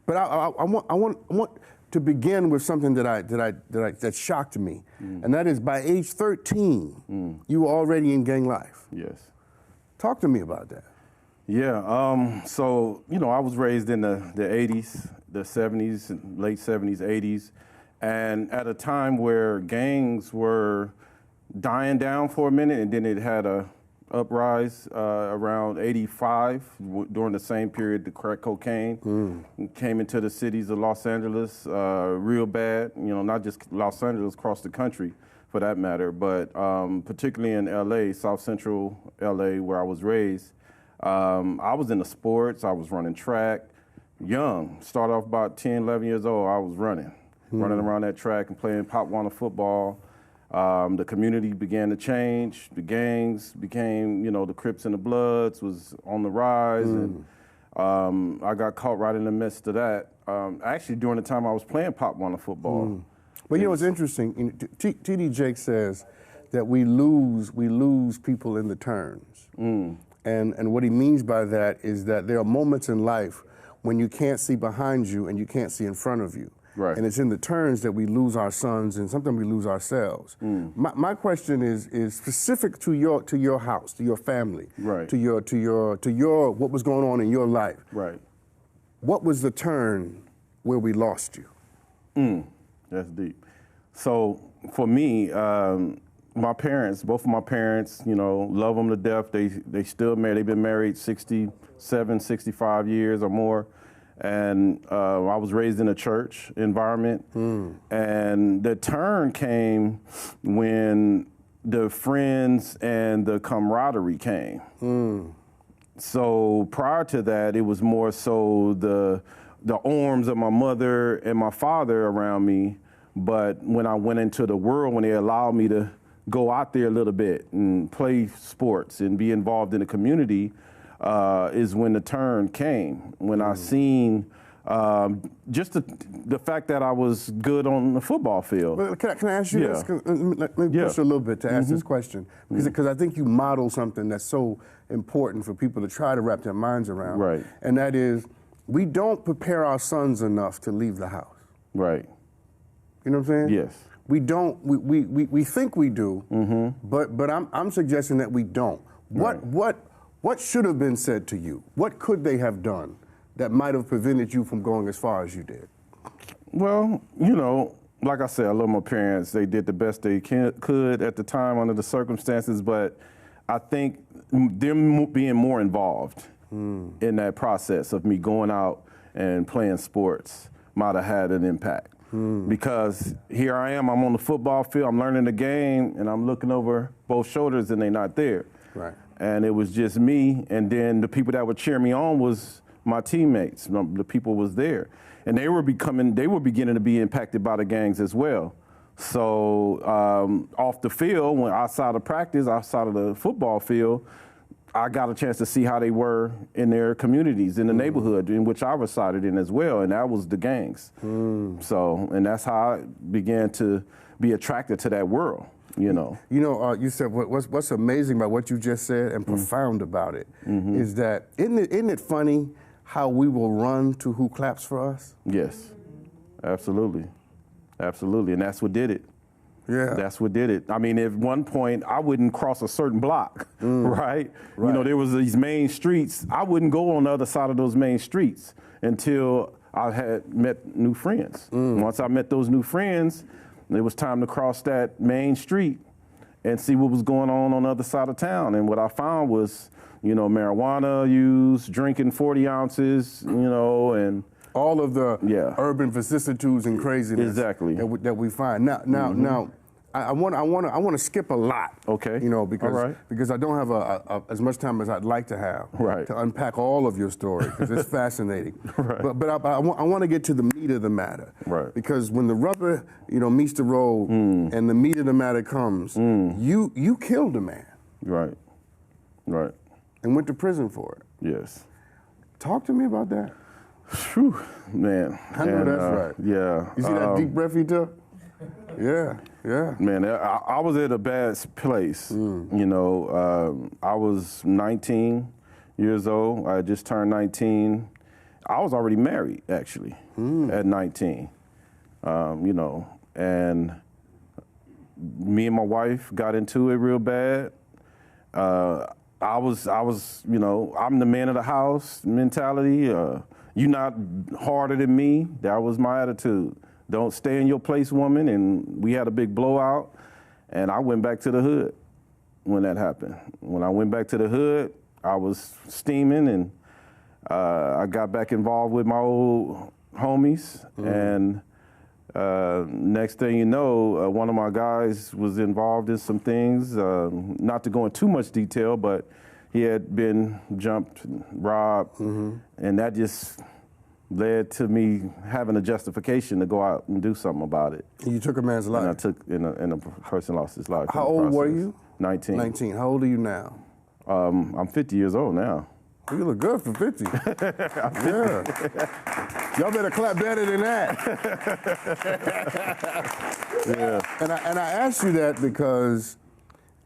But I want to begin with something that shocked me, and that is by age 13, you were already in gang life. Yes. Talk to me about that. Yeah. So I was raised in the 80s, the 70s, late 70s, 80s, and at a time where gangs were dying down for a minute, and then it had a uprise around 85 during the same period. The crack cocaine came into the cities of Los Angeles real bad, not just Los Angeles, across the country for that matter, but particularly in LA, South Central LA, where I was raised. I was into sports. I was running track young. Started off about 10, 11 years old. I was running around that track and playing Pop Warner football. The community began to change. The gangs became, the Crips and the Bloods was on the rise. And I got caught right in the midst of that. Actually, during the time I was playing Pop Warner football. But it's interesting. T.D. Jakes says that we lose people in the turns. And what he means by that is that there are moments in life when you can't see behind you and you can't see in front of you. Right. And it's in the turns that we lose our sons, and sometimes we lose ourselves. My question is specific to your house, to your family, right. to your what was going on in your life. Right. What was the turn where we lost you? That's deep. So for me, my parents, both of my parents, love them to death. They still married. They've been married 67, 65 years or more. And I was raised in a church environment. And the turn came when the friends and the camaraderie came. So prior to that, it was more so the arms of my mother and my father around me. But when I went into the world, when they allowed me to go out there a little bit and play sports and be involved in the community, is when the turn came, when I seen just the fact that I was good on the football field. Well, can I ask you this? Let me push a little bit to ask this question, because I think you model something that's so important for people to try to wrap their minds around. Right. And that is, we don't prepare our sons enough to leave the house. Right. You know what I'm saying? Yes. We don't. We think we do, but I'm suggesting that we don't. What should have been said to you? What could they have done that might have prevented you from going as far as you did? Well, like I said, I love my parents. They did the best they could at the time under the circumstances, but I think them being more involved in that process of me going out and playing sports might have had an impact. Because here I am, I'm on the football field, I'm learning the game, and I'm looking over both shoulders and they're not there. Right. And it was just me, and then the people that would cheer me on was my teammates. The people was there. And they were beginning to be impacted by the gangs as well. So off the field, when outside of practice, outside of the football field, I got a chance to see how they were in their communities, in the neighborhood in which I resided in as well, and that was the gangs. So, and that's how I began to be attracted to that world. You said what's amazing about what you just said and profound about it is that isn't it funny how we will run to who claps for us? Yes, absolutely, and that's what did it. Yeah, that's what did it. I mean, at one point I wouldn't cross a certain block, right? There was these main streets. I wouldn't go on the other side of those main streets until I had met new friends. Once I met those new friends, it was time to cross that main street and see what was going on the other side of town. And what I found was, marijuana use, drinking 40 ounces, and all of the urban vicissitudes and craziness that we find. Now, I want to skip a lot. Okay. Because I don't have as much time as I'd like to have to unpack all of your story, because it's fascinating. But I want to get to the meat of the matter. Right. Because when the rubber meets the road and the meat of the matter comes, you killed a man. Right. And went to prison for it. Yes. Talk to me about that. Whew, man. I know that's right. Yeah. You see that deep breath he took? Yeah. Man, I was at a bad place. I was 19 years old. I just turned 19. I was already married, actually, at 19. You know, and me and my wife got into it real bad. I was, you know, I'm the man of the house mentality. You not harder than me. That was my attitude. Don't stay in your place, woman. And we had a big blowout, and I went back to the hood when that happened. When I went back to the hood, I was steaming, and I got back involved with my old homies. And next thing you know, one of my guys was involved in some things, not to go into too much detail, but he had been jumped, robbed, and that just led to me having a justification to go out and do something about it. You took a man's life? And I took, and a person lost his life. How old were you? 19. 19. How old are you now? I'm 50 years old now. You look good for 50. Yeah. Y'all better clap better than that. Yeah. And I asked you that because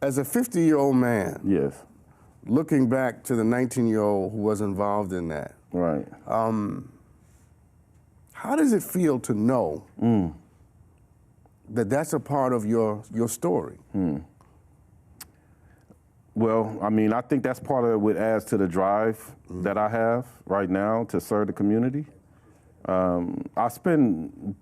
as a 50-year-old man, Yes. looking back to the 19-year-old who was involved in that, Right. how does it feel to know that that's a part of your story? Well, I mean, I think that's part of what adds to the drive that I have right now to serve the community. I spend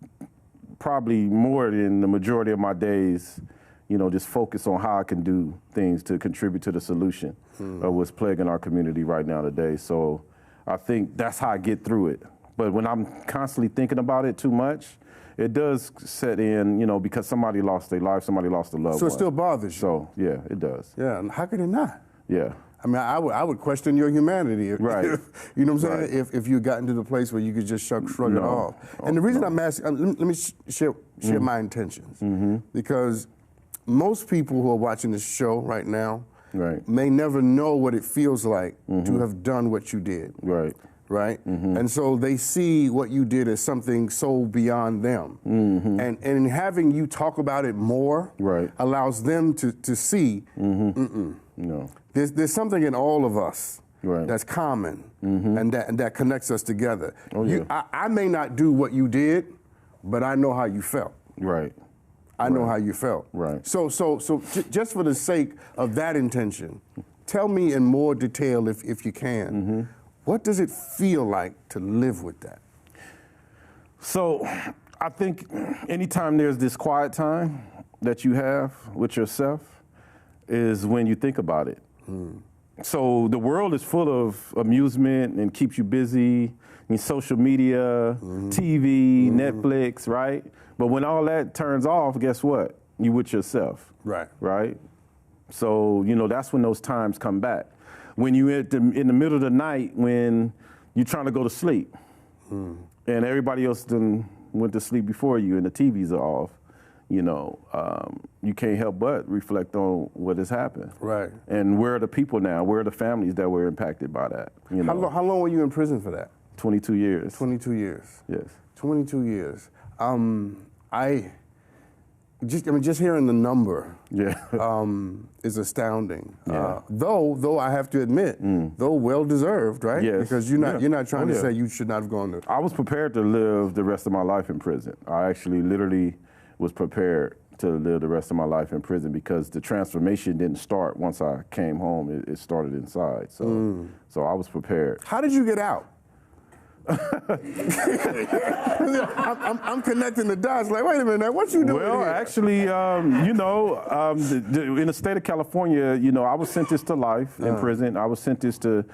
probably more than the majority of my days, you know, just focus on how I can do things to contribute to the solution of what's plaguing our community right now today. So I think that's how I get through it. But when I'm constantly thinking about it too much, it does set in, you know, because somebody lost their life, somebody lost a loved one. So it still bothers you? So, yeah, it does. Yeah, and how could it not? Yeah. I mean, I would question your humanity. Right. You know what I'm saying? Right. If you gotten to the place where you could just shrug it off. And the reason I'm asking, let me share my intentions. Because most people who are watching this show right now may never know what it feels like to have done what you did. Right. Right? And so they see what you did as something so beyond them. And in having you talk about it more allows them to see, No. there's something in all of us that's common and that connects us together. Oh, yeah. I may not do what you did, but I know how you felt. Right. I know how you felt. Right. So just for the sake of that intention, tell me in more detail, if you can, what does it feel like to live with that? So I think anytime there's this quiet time that you have with yourself is when you think about it. So the world is full of amusement and keeps you busy. I mean, social media, TV, Netflix, right? But when all that turns off, guess what? You with yourself. Right. Right? So, you know, that's when those times come back. When you're in the middle of the night when you're trying to go to sleep and everybody else done went to sleep before you and the TVs are off, you know, you can't help but reflect on what has happened. Right. And where are the people now? Where are the families that were impacted by that? You know? How long were you in prison for that? 22 years. 22 years. Yes. 22 years. Just hearing the number is astounding. Yeah. Though I have to admit, though well deserved, right? Yes. Because you're not trying to say you should not have gone to. I was prepared to live the rest of my life in prison. I actually literally was prepared to live the rest of my life in prison because the transformation didn't start once I came home. It started inside. So I was prepared. How did you get out? I'm connecting the dots. Like, wait a minute, what you doing Well, here? actually, you know, in the state of California, you know, I was sentenced to life in prison. I was sentenced to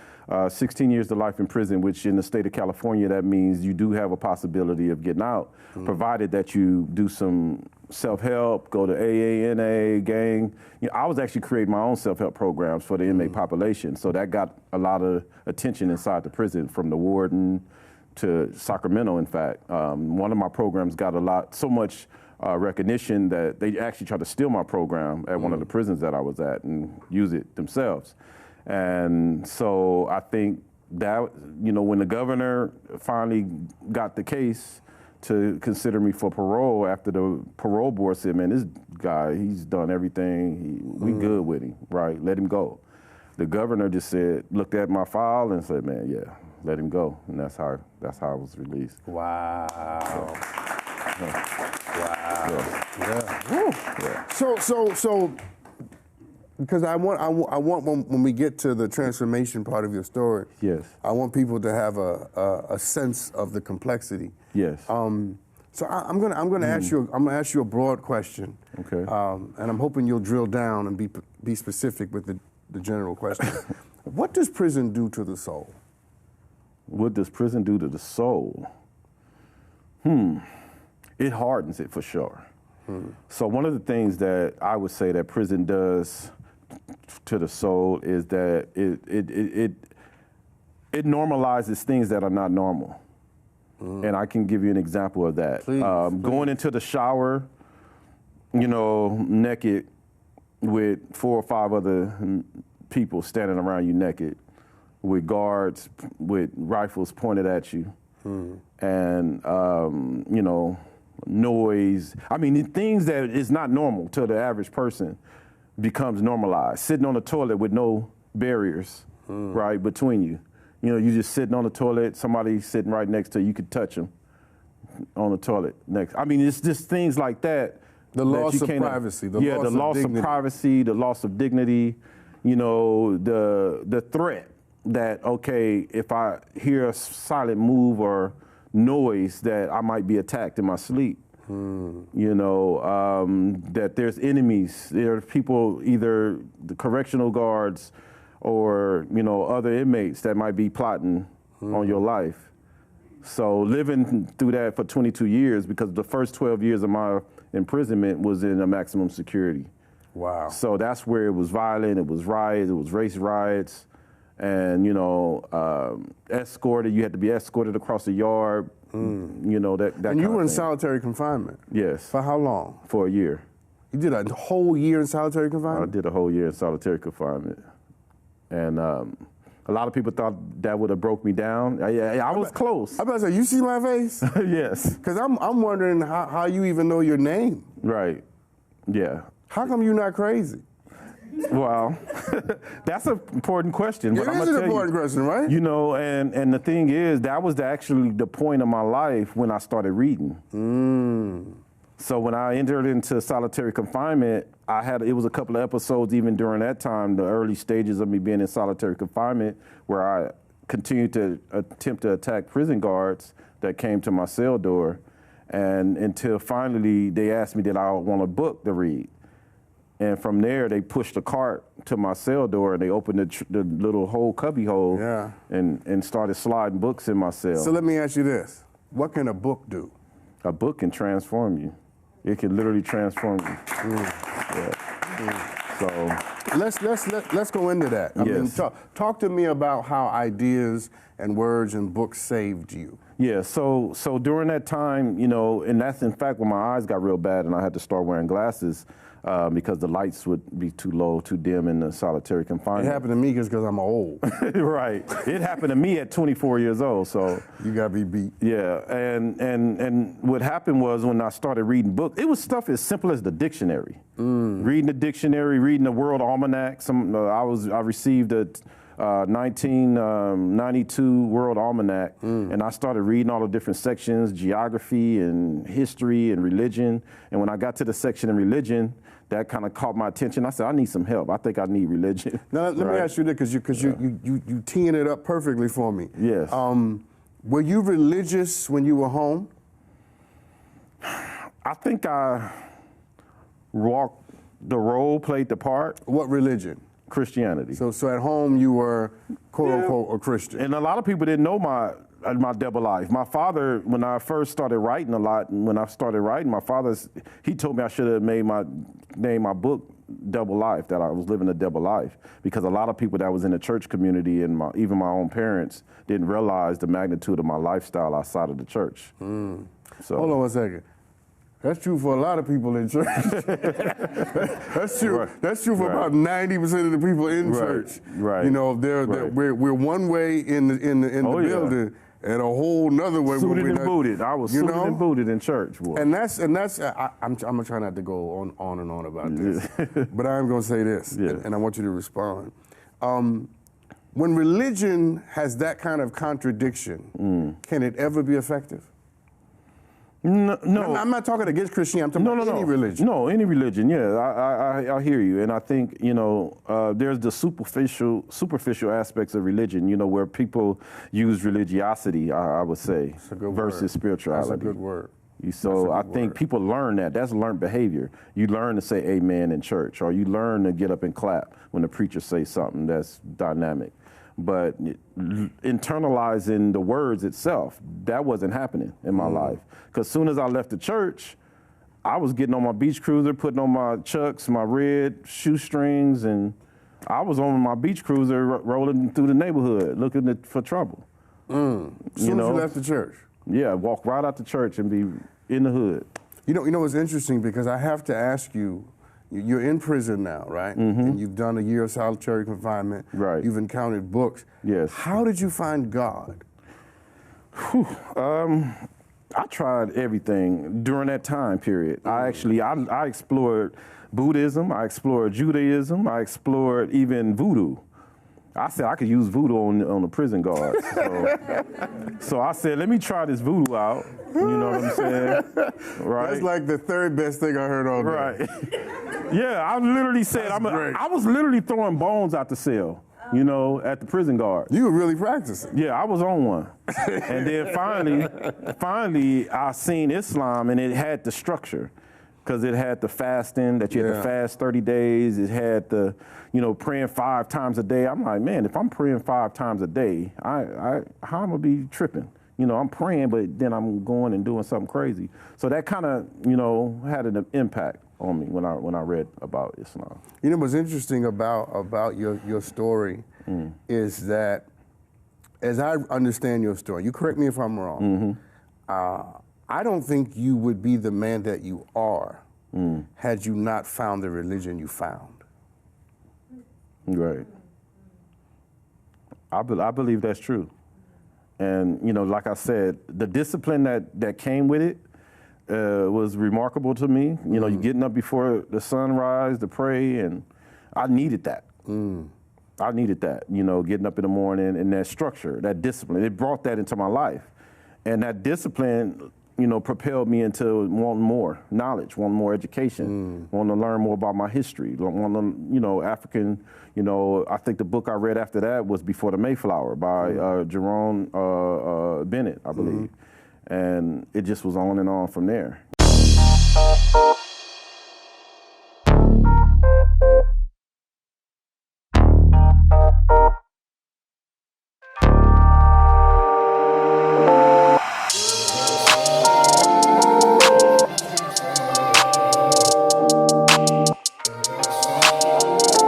16 years to life in prison, which in the state of California, that means you do have a possibility of getting out, provided that you do some self-help, go to AA, NA, gang. You know, I was actually creating my own self-help programs for the inmate population, so that got a lot of attention inside the prison, from the warden to Sacramento, in fact. One of my programs got so much recognition that they actually tried to steal my program at one of the prisons that I was at and use it themselves. And so I think that, you know, when the governor finally got the case to consider me for parole after the parole board said, man, this guy, he's done everything, we good with him, right? Let him go. The governor just looked at my file and said, man, yeah, let him go, and that's how I was released. Wow. Yeah. Wow. Yeah. Yeah. So, because I want when we get to the transformation part of your story, Yes. I want people to have a sense of the complexity. Yes. So I'm gonna ask you a broad question. Okay. And I'm hoping you'll drill down and be specific with the general question. What does prison do to the soul? What does prison do to the soul? It hardens it for sure. So one of the things that I would say that prison does to the soul is that it normalizes things that are not normal. And I can give you an example of that. Please. Going into the shower, naked with 4 or 5 other people standing around you naked, with guards with rifles pointed at you, and noise. I mean, things that is not normal to the average person becomes normalized. Sitting on the toilet with no barriers, right, between you. You just sitting on the toilet, somebody sitting right next to you, you could touch them on the toilet next. I mean, it's just things like that. The loss of privacy. The loss of privacy, the loss of dignity, the threat that, okay, if I hear a silent move or noise that I might be attacked in my sleep. That there's enemies, there are people, either the correctional guards or, other inmates that might be plotting on your life. So living through that for 22 years, because the first 12 years of my imprisonment was in a maximum security. Wow. So that's where it was violent, it was riots, it was race riots, and, escorted, you had to be escorted across the yard, that And you were in solitary confinement? Yes. For how long? For a year. You did a whole year in solitary confinement? I did a whole year in solitary confinement. And a lot of people thought that would have broke me down. I was close. I about to say, you see my face? Yes. Because I'm wondering how you even know your name. Right. Yeah. How come you're not crazy? Well, that's an important question. But It is an important question, right? And the thing is, that was actually the point of my life when I started reading. So when I entered into solitary confinement, it was a couple of episodes even during that time, the early stages of me being in solitary confinement, where I continued to attempt to attack prison guards that came to my cell door, and until finally they asked me did I want a book to read. And from there, they pushed a cart to my cell door, and they opened the little cubby hole, and started sliding books in my cell. So let me ask you this: what can a book do? A book can transform you. It can literally transform you. So let's go into that. I mean, talk to me about how ideas and words and books saved you. Yeah. So during that time, and that's in fact when my eyes got real bad, and I had to start wearing glasses. Because the lights would be too low, too dim in the solitary confinement. It happened to me because I'm old. Right. It happened to me at 24 years old. So you got to be beat. Yeah. And what happened was when I started reading books, it was stuff as simple as the dictionary. Reading the dictionary, reading the World Almanac. I received a 1992 World Almanac, and I started reading all the different sections, geography and history and religion. And when I got to the section in religion, that kind of caught my attention. I said, I need some help. I think I need religion. Now, let me ask you this, because you teeing it up perfectly for me. Yes. Were you religious when you were home? I think I walked the role, played the part. What religion? Christianity. So at home you were quote unquote a Christian. And a lot of people didn't know my double life. My father, when I first started writing a lot, and when I started writing, he told me I should have named my book Double Life, that I was living a double life, because a lot of people that was in the church community and even my own parents didn't realize the magnitude of my lifestyle outside of the church. So hold on one second. That's true for a lot of people in church. That's true. Right. That's true for about 90% of the people in church. Right. We're one way in the building, and a whole nother way. Suited and booted. I was suited and booted in church, boy. And that's. I'm gonna try not to go on and on about this, but I'm gonna say this, and I want you to respond. When When religion has that kind of contradiction, can it ever be effective? No. I'm not talking against Christianity. I'm talking about any religion. No, any religion. Yeah, I hear you, and I think there's the superficial aspects of religion. Where people use religiosity, I would say, versus spirituality. That's a good word. So I think people learn that. That's learned behavior. You learn to say amen in church, or you learn to get up and clap when the preacher says something that's dynamic. But internalizing the words itself, that wasn't happening in my life. Because as soon as I left the church, I was getting on my beach cruiser, putting on my Chucks, my red shoestrings, and I was on my beach cruiser rolling through the neighborhood looking for trouble. As soon as you left the church? Yeah, walk right out the church and be in the hood. You know what's interesting, because I have to ask you, you're in prison now, right? Mm-hmm. And you've done a year of solitary confinement. Right. You've encountered books. Yes. How did you find God? I tried everything during that time period. I explored Buddhism, I explored Judaism, I explored even voodoo. I said I could use voodoo on the prison guards. So I said, let me try this voodoo out. You know what I'm saying? Right. That's like the third best thing I heard all day. Right. Yeah, I literally said, I was literally throwing bones out the cell, at the prison guard. You were really practicing. Yeah, I was on one. And then finally, I seen Islam, and it had the structure. Because it had the fasting, that you had to fast 30 days. It had the, praying 5 times a day. I'm like, man, if I'm praying 5 times a day, how am I gonna be tripping? I'm praying, but then I'm going and doing something crazy. So that kind of, had an impact on me when I read about Islam. What's interesting about your story is that, as I understand your story, you correct me if I'm wrong, I don't think you would be the man that you are had you not found the religion you found. Right. I believe that's true. And, like I said, the discipline that came with it was remarkable to me. You getting up before the sunrise to pray, and I needed that. I needed that, getting up in the morning, and that structure, that discipline. It brought that into my life. And that discipline, propelled me into wanting more knowledge, wanting more education, wanting to learn more about my history, wanting to, African, I think the book I read after that was Before the Mayflower by Jerome Bennett, I believe. And it just was on and on from there.